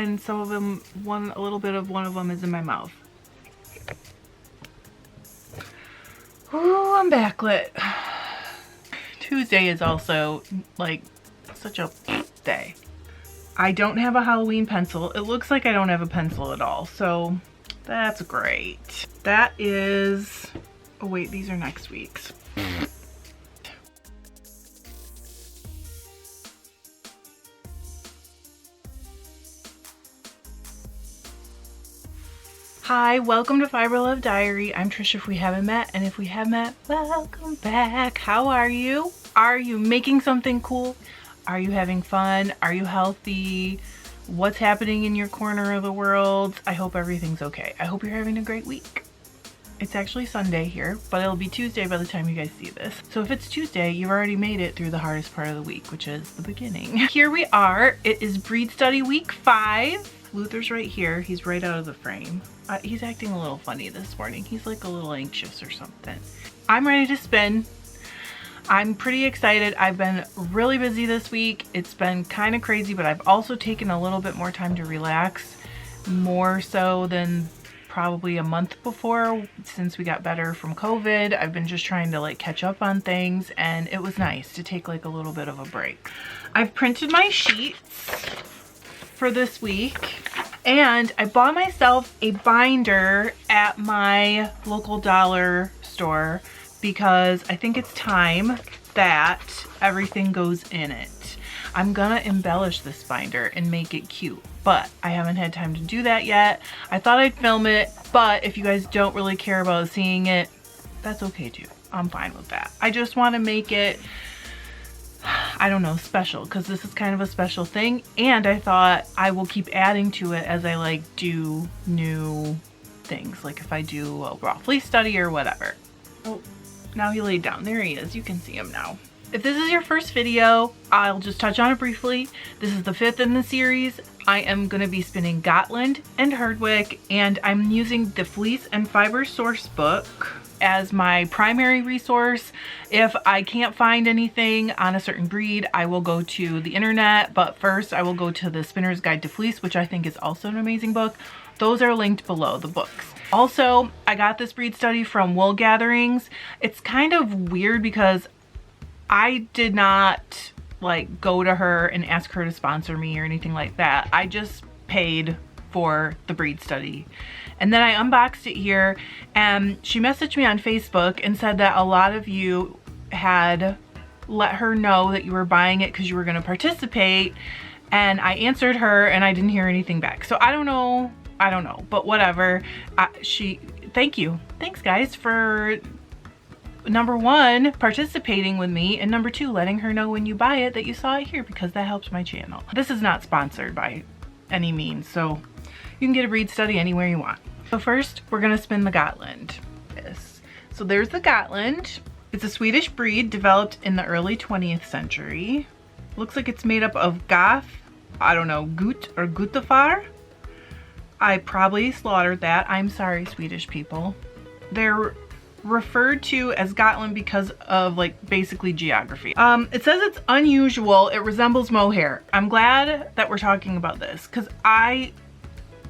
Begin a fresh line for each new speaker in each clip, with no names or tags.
and some of them, a little bit of one of them is in my mouth. Ooh, I'm backlit. Tuesday is also like such a day. I don't have a Halloween pencil. It looks like I don't have a pencil at all, so that's great. That is, oh wait, these are next week's. Hi, welcome to FiberLoveDiary. I'm Trisha if we haven't met, and if we have met, welcome back. How are you? Are you making something cool? Are you having fun? Are you healthy? What's happening in your corner of the world? I hope everything's okay. I hope you're having a great week. It's actually Sunday here, but it'll be Tuesday by the time you guys see this. So if it's Tuesday, you've already made it through the hardest part of the week, which is the beginning. Here we are. It is Breed Study Week 5. Luther's right here. He's right out of the frame. He's acting a little funny this morning. He's like a little anxious or something. I'm ready to spin. I'm pretty excited. I've been really busy this week. It's been kind of crazy, but I've also taken a little bit more time to relax, more so than probably a month before since we got better from COVID. I've been just trying to like catch up on things, and it was nice to take like a little bit of a break. I've printed my sheets for this week, and I bought myself a binder at my local dollar store because I think it's time that everything goes in it. I'm gonna embellish this binder and make it cute, but I haven't had time to do that yet. I thought I'd film it, but if you guys don't really care about seeing it, that's okay too. I'm fine with that. I just want to make it, I don't know, special, because this is kind of a special thing, and I thought I will keep adding to it as I like do new things, like if I do a raw fleece study or whatever. Oh, now he laid down. There he is. You can see him now. If this is your first video, I'll just touch on it briefly. This is the 5th in the series. I am going to be spinning Gotland and Herdwick, and I'm using the Fleece and Fiber Source book as my primary resource. If I can't find anything on a certain breed, I will go to the internet, but first I will go to the Spinner's Guide to Fleece, which I think is also an amazing book. Those are linked below the books. Also, I got this breed study from Wool Gatherings. It's kind of weird because I did not like go to her and ask her to sponsor me or anything like that. I just paid for the breed study. And then I unboxed it here, and she messaged me on Facebook and said that a lot of you had let her know that you were buying it because you were going to participate. And I answered her and I didn't hear anything back. So I don't know, but whatever. Thank you. Thanks guys for number 1, participating with me, and number 2, letting her know when you buy it that you saw it here, because that helps my channel. This is not sponsored by any means, so you can get a breed study anywhere you want. So first, we're gonna spin the Gotland. So there's the Gotland. It's a Swedish breed developed in the early 20th century. Looks like it's made up of Goth, I don't know, Gut or Gutafar. I probably slaughtered that. I'm sorry, Swedish people. They're referred to as Gotland because of like basically geography. It says it's unusual. It resembles mohair. I'm glad that we're talking about this because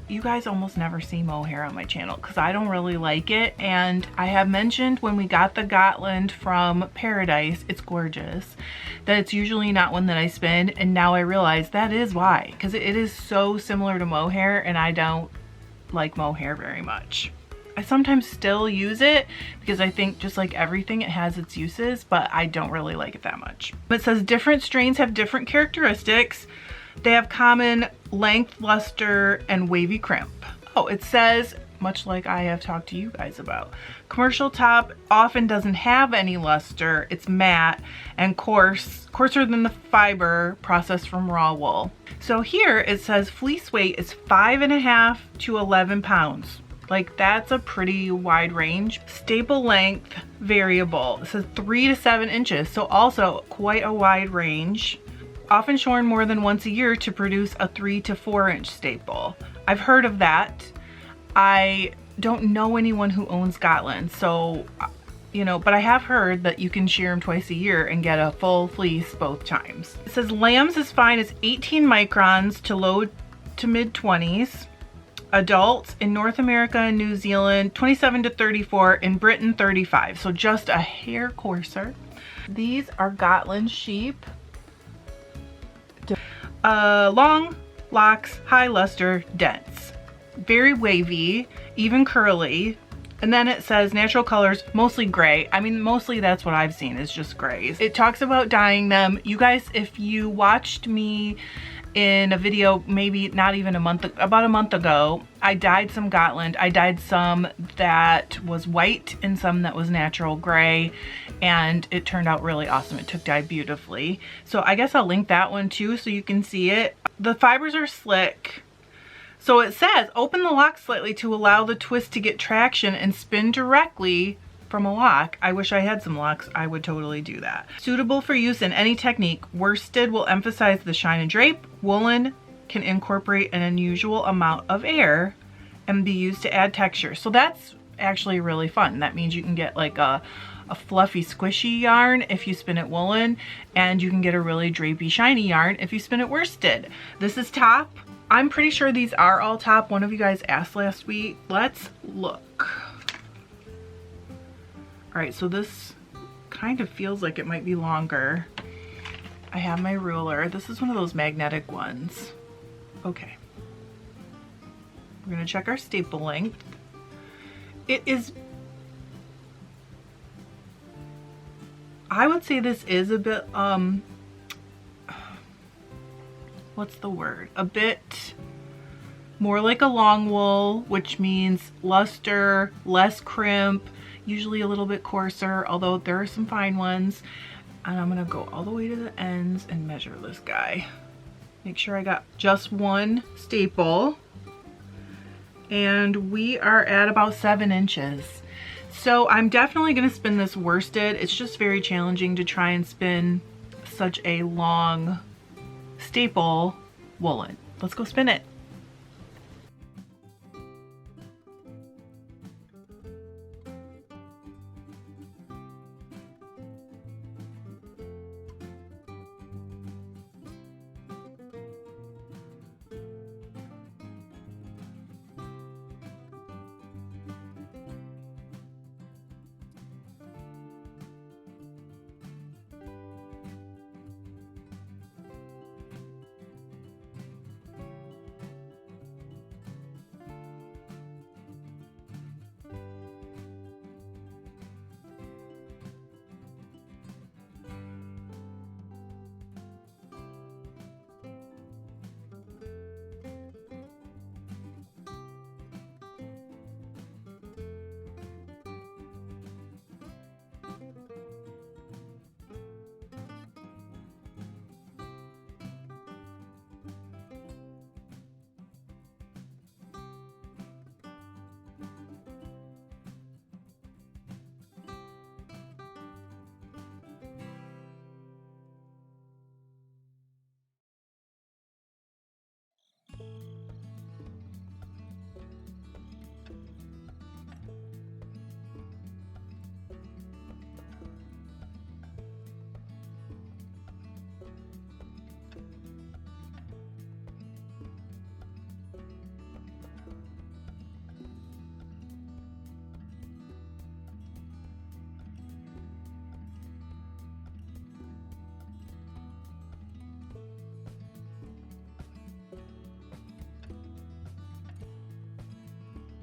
you guys almost never see mohair on my channel because I don't really like it, and I have mentioned when we got the Gotland from Paradise, it's gorgeous, that it's usually not one that I spin, and now I realize that is why, because it is so similar to mohair and I don't like mohair very much. I sometimes still use it because I think just like everything, it has its uses, but I don't really like it that much. It says different strains have different characteristics. They have common length, luster, and wavy crimp. Oh, it says, much like I have talked to you guys about, commercial top often doesn't have any luster. It's matte and coarser than the fiber processed from raw wool. So here it says fleece weight is 5.5 to 11 pounds. Like that's a pretty wide range. Staple length variable. It says 3 to 7 inches. So also quite a wide range. Often shorn more than once a year to produce a 3 to 4 inch staple. I've heard of that. I don't know anyone who owns Gotland, so you know, but I have heard that you can shear them twice a year and get a full fleece both times. It says lambs as fine as 18 microns to low to mid 20s. Adults in North America and New Zealand, 27 to 34, in Britain, 35. So just a hair coarser. These are Gotland sheep. Long locks, high luster, dense. Very wavy, even curly. And then it says natural colors, mostly gray. I mean, mostly that's what I've seen, is just grays. It talks about dyeing them. You guys, if you watched me in a video, maybe not even about a month ago, I dyed some Gotland. I dyed some that was white and some that was natural gray, and it turned out really awesome. It took dye beautifully. So I guess I'll link that one too so you can see it. The fibers are slick. So it says, open the lock slightly to allow the twist to get traction and spin directly from a lock. I wish I had some locks. I would totally do that. Suitable for use in any technique. Worsted will emphasize the shine and drape. Woolen can incorporate an unusual amount of air and be used to add texture. So that's actually really fun. That means you can get like a fluffy, squishy yarn if you spin it woolen, and you can get a really drapey, shiny yarn if you spin it worsted. This is top. I'm pretty sure these are all top. One of you guys asked last week. Let's look. All right, so this kind of feels like it might be longer. I have my ruler. This is one of those magnetic ones. Okay. We're gonna check our staple length. It is, I would say this is a bit, what's the word? A bit more like a long wool, which means luster, less crimp, usually a little bit coarser, although there are some fine ones. And I'm gonna go all the way to the ends and measure this guy. Make sure I got just one staple. And we are at about 7 inches. So I'm definitely gonna spin this worsted. It's just very challenging to try and spin such a long staple woolen. Let's go spin it.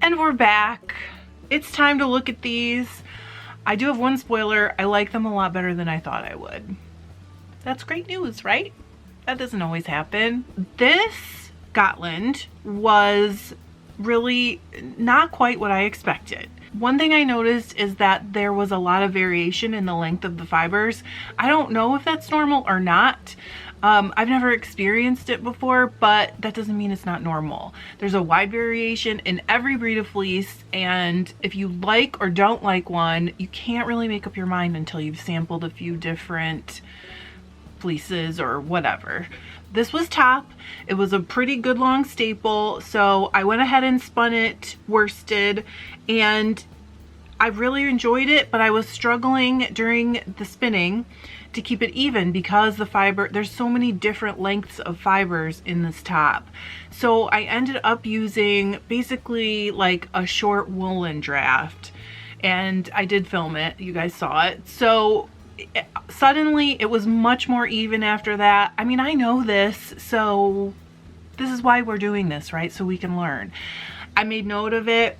And we're back. It's time to look at these. I do have one spoiler. I like them a lot better than I thought I would. That's great news, right? That doesn't always happen. This Gotland was really not quite what I expected. One thing I noticed is that there was a lot of variation in the length of the fibers. I don't know if that's normal or not. I've never experienced it before, but that doesn't mean it's not normal. There's a wide variation in every breed of fleece, and if you like or don't like one, you can't really make up your mind until you've sampled a few different fleeces or whatever. This was top. It was a pretty good long staple, so I went ahead and spun it worsted, and I really enjoyed it, but I was struggling during the spinning to keep it even because the fiber, there's so many different lengths of fibers in this top. So I ended up using basically like a short woolen draft, and I did film it, you guys saw it. So suddenly it was much more even after that. I mean, I know this, so this is why we're doing this, right? So we can learn. I made note of it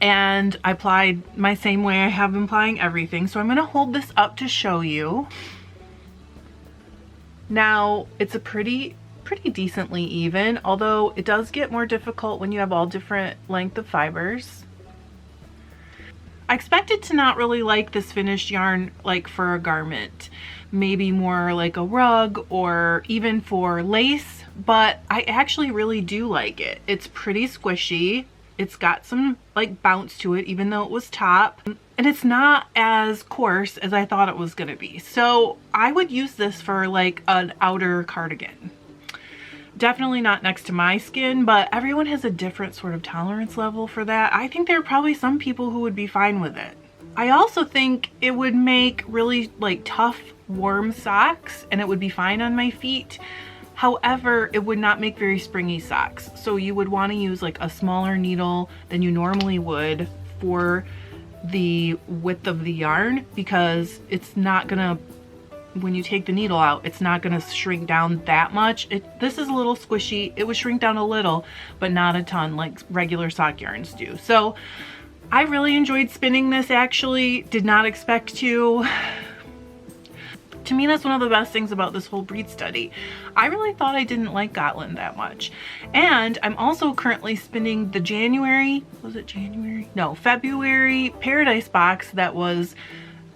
and I applied my same way I have been applying everything. So I'm gonna hold this up to show you. Now it's a pretty decently even, although it does get more difficult when you have all different length of fibers. I expected to not really like this finished yarn like for a garment, maybe more like a rug or even for lace, but I actually really do like it. It's pretty squishy. It's got some like bounce to it, even though it was top, and it's not as coarse as I thought it was gonna be. So I would use this for like an outer cardigan. Definitely not next to my skin, but everyone has a different sort of tolerance level for that. I think there are probably some people who would be fine with it. I also think it would make really like tough, warm socks, and it would be fine on my feet. However, it would not make very springy socks. So you would want to use like a smaller needle than you normally would for the width of the yarn, because it's not gonna, when you take the needle out, it's not gonna shrink down that much. This is a little squishy. It would shrink down a little, but not a ton like regular sock yarns do. So I really enjoyed spinning this, actually. Did not expect to. To me, that's one of the best things about this whole breed study. I really thought I didn't like Gotland that much. And I'm also currently spinning the January, was it January? No, February Paradise box that was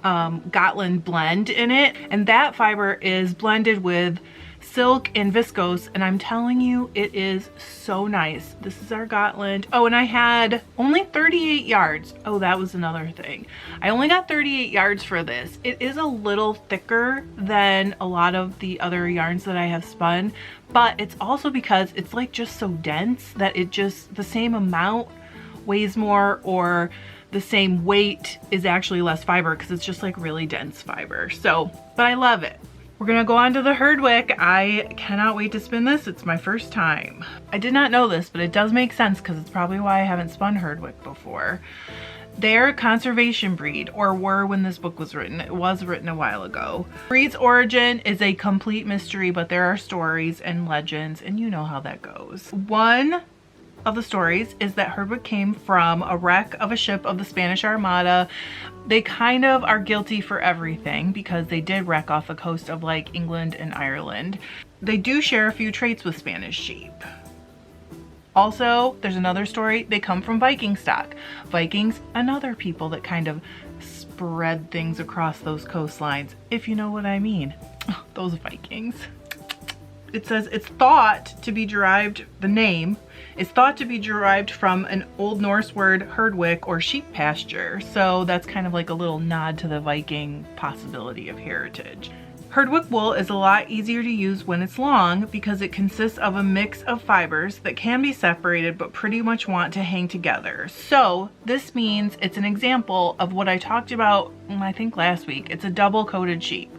Gotland blend in it. And that fiber is blended with silk and viscose, and I'm telling you, it is so nice. This is our Gotland. Oh, and I had only 38 yards. Oh, that was another thing. I only got 38 yards for this. It is a little thicker than a lot of the other yarns that I have spun, but it's also because it's like just so dense that it just, the same amount weighs more, or the same weight is actually less fiber because it's just like really dense fiber. So, but I love it. We're gonna go on to the Herdwick. I cannot wait to spin this. It's my first time. I did not know this, but it does make sense because it's probably why I haven't spun Herdwick before. They're a conservation breed, or were when this book was written. It was written a while ago. Breed's origin is a complete mystery, but there are stories and legends, and you know how that goes. One of the stories is that Herdwick came from a wreck of a ship of the Spanish Armada. They kind of are guilty for everything because they did wreck off the coast of like England and Ireland. They do share a few traits with Spanish sheep. Also, there's another story, they come from Viking stock. Vikings, another people that kind of spread things across those coastlines, if you know what I mean. Oh, those Vikings. It says it's thought to be derived, the name is thought to be derived from an Old Norse word, herdwick, or sheep pasture. So that's kind of like a little nod to the Viking possibility of heritage. Herdwick wool is a lot easier to use when it's long because it consists of a mix of fibers that can be separated but pretty much want to hang together. So this means it's an example of what I talked about, I think last week. It's a double coated sheep.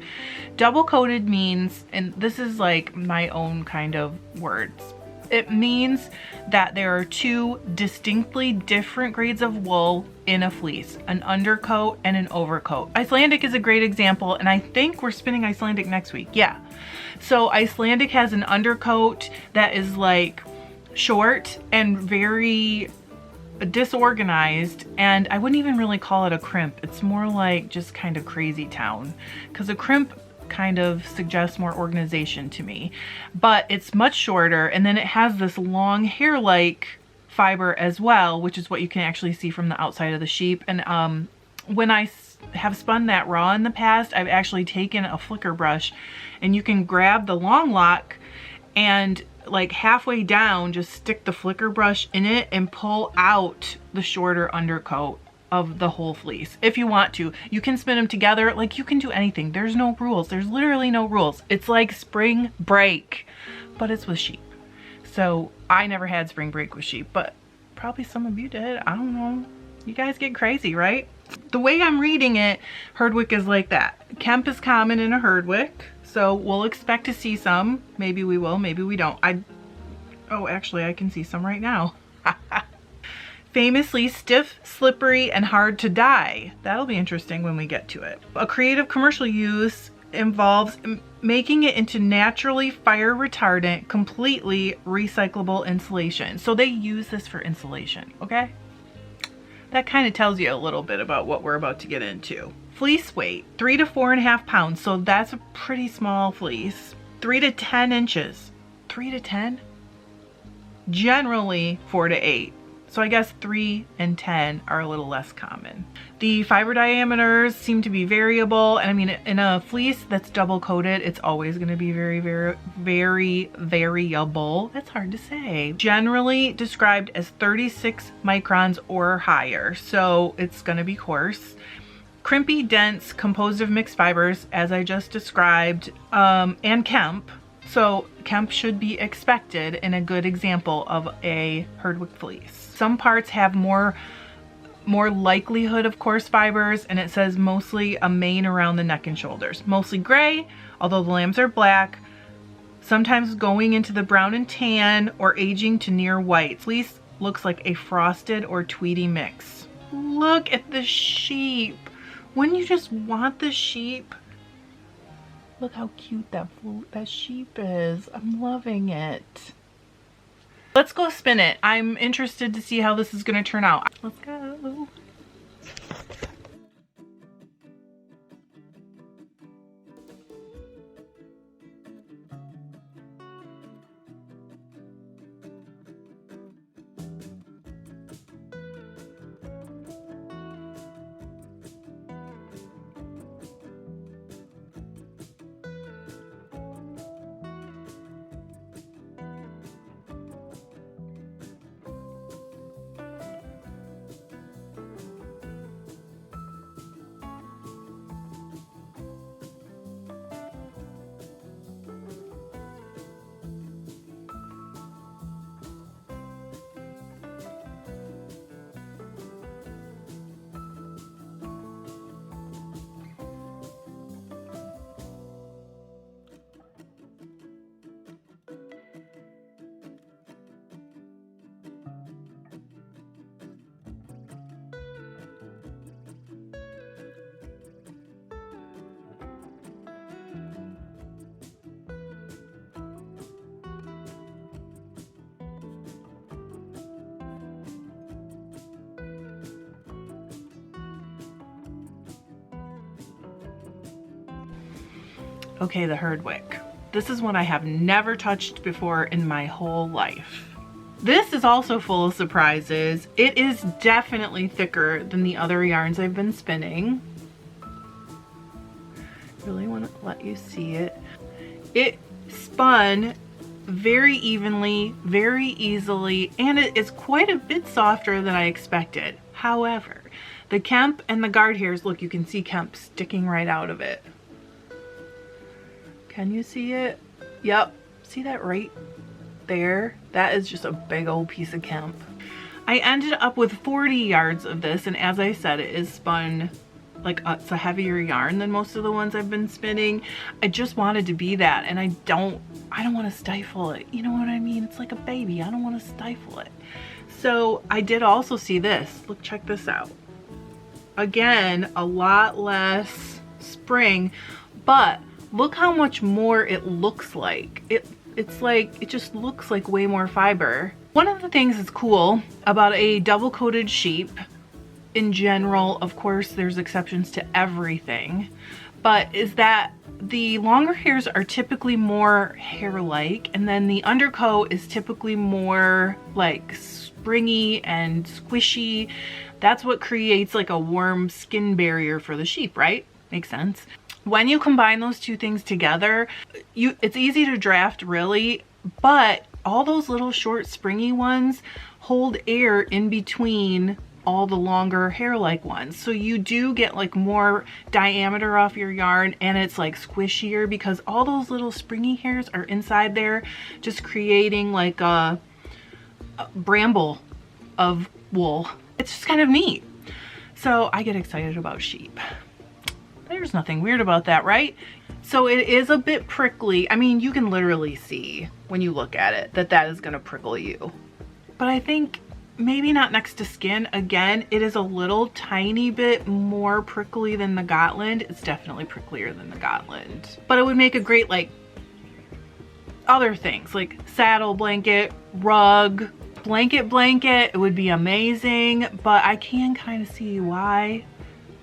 Double coated means, and this is like my own kind of words, it means that there are two distinctly different grades of wool in a fleece, an undercoat and an overcoat. Icelandic is a great example, and I think we're spinning Icelandic next week. Yeah. So Icelandic has an undercoat that is like short and very disorganized, and I wouldn't even really call it a crimp. It's more like just kind of crazy town, because a crimp kind of suggests more organization to me, but it's much shorter, and then it has this long hair-like fiber as well, which is what you can actually see from the outside of the sheep. And when I have spun that raw in the past, I've actually taken a flicker brush, and you can grab the long lock and like halfway down just stick the flicker brush in it and pull out the shorter undercoat of the whole fleece. If you want to, you can spin them together. Like, you can do anything. There's no rules. There's literally no rules. It's like spring break, but it's with sheep. So I never had spring break with sheep, but probably some of you did. I don't know. You guys get crazy, right? The way I'm reading it, Herdwick is like that. Kemp is common in a Herdwick, so we'll expect to see some. Maybe we will, maybe we don't. Oh, actually, I can see some right now. Famously stiff, slippery, and hard to dye. That'll be interesting when we get to it. A creative commercial use involves making it into naturally fire retardant, completely recyclable insulation. So they use this for insulation, okay? That kind of tells you a little bit about what we're about to get into. Fleece weight, 3 to 4.5 pounds. So that's a pretty small fleece. 3 to 10 inches. 3 to 10? Generally 4 to 8. So I guess 3 and 10 are a little less common. The fiber diameters seem to be variable. And I mean, in a fleece that's double coated, it's always going to be very variable. That's hard to say. Generally described as 36 microns or higher. So it's going to be coarse. Crimpy, dense, composed of mixed fibers, as I just described, and Kemp. So Kemp should be expected in a good example of a Herdwick fleece. Some parts have more likelihood of coarse fibers, and it says mostly a mane around the neck and shoulders. Mostly gray, although the lambs are black, sometimes going into the brown and tan or aging to near white. Fleece looks like a frosted or tweedy mix. Look at the sheep. Wouldn't you just want the sheep? Look how cute that sheep is. I'm loving it. Let's go spin it. I'm interested to see how this is going to turn out. Let's go. Okay, the Herdwick. This is one I have never touched before in my whole life. This is also full of surprises. It is definitely thicker than the other yarns I've been spinning. Really want to let you see it. It spun very evenly, very easily, and it is quite a bit softer than I expected. However, the Kemp and the guard hairs, look, you can see Kemp sticking right out of it. Can you see it? Yep. See that right there? That is just a big old piece of Kemp. I ended up with 40 yards of this, and as I said, it is spun like it's a heavier yarn than most of the ones I've been spinning. I just wanted to be that, and I don't want to stifle it. You know what I mean? It's like a baby. I don't want to stifle it. So I did also see this. Look, check this out. Again, a lot less spring, but look how much more it looks like. It's like, it just looks like way more fiber. One of the things that's cool about a double coated sheep in general, of course there's exceptions to everything, but is that the longer hairs are typically more hair-like, and then the undercoat is typically more like springy and squishy. That's what creates like a warm skin barrier for the sheep, right? Makes sense. When you combine those two things together, it's easy to draft really, but all those little short springy ones hold air in between all the longer hair-like ones. So you do get like more diameter off your yarn, and it's like squishier because all those little springy hairs are inside there, just creating like a bramble of wool. It's just kind of neat. So I get excited about sheep. There's nothing weird about that, right? So it is a bit prickly. I mean, you can literally see when you look at it that that is gonna prickle you. But I think maybe not next to skin. Again, it is a little tiny bit more prickly than the Gotland. It's definitely pricklier than the Gotland. But it would make a great, like, other things, like saddle blanket, rug, blanket. It would be amazing. But I can kind of see why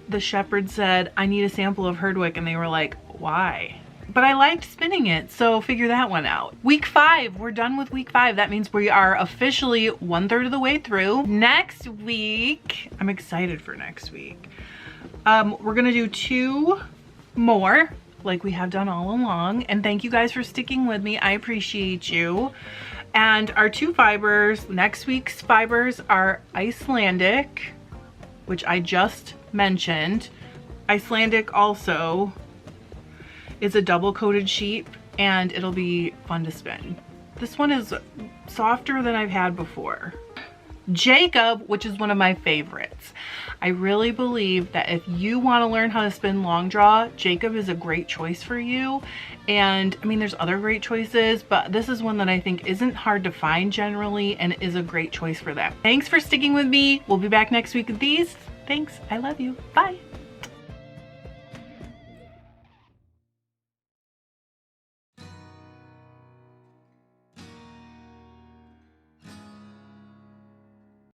the shepherd said, I need a sample of Herdwick, and they were like, why? But I liked spinning it, so figure that one out. Week 5, we're done with week 5. That means we are officially 1/3 of the way through. Next week, I'm excited for next week. We're gonna do 2 more, like we have done all along. And thank you guys for sticking with me. I appreciate you. And our 2 fibers, next week's fibers are Icelandic, which I just mentioned. Icelandic also is a double coated sheep, and it'll be fun to spin. This one is softer than I've had before. Jacob, which is one of my favorites. I really believe that if you want to learn how to spin long draw, Jacob is a great choice for you. And I mean, there's other great choices, but this is one that I think isn't hard to find generally and is a great choice for that. Thanks for sticking with me. We'll be back next week with these. Thanks. I love you. Bye.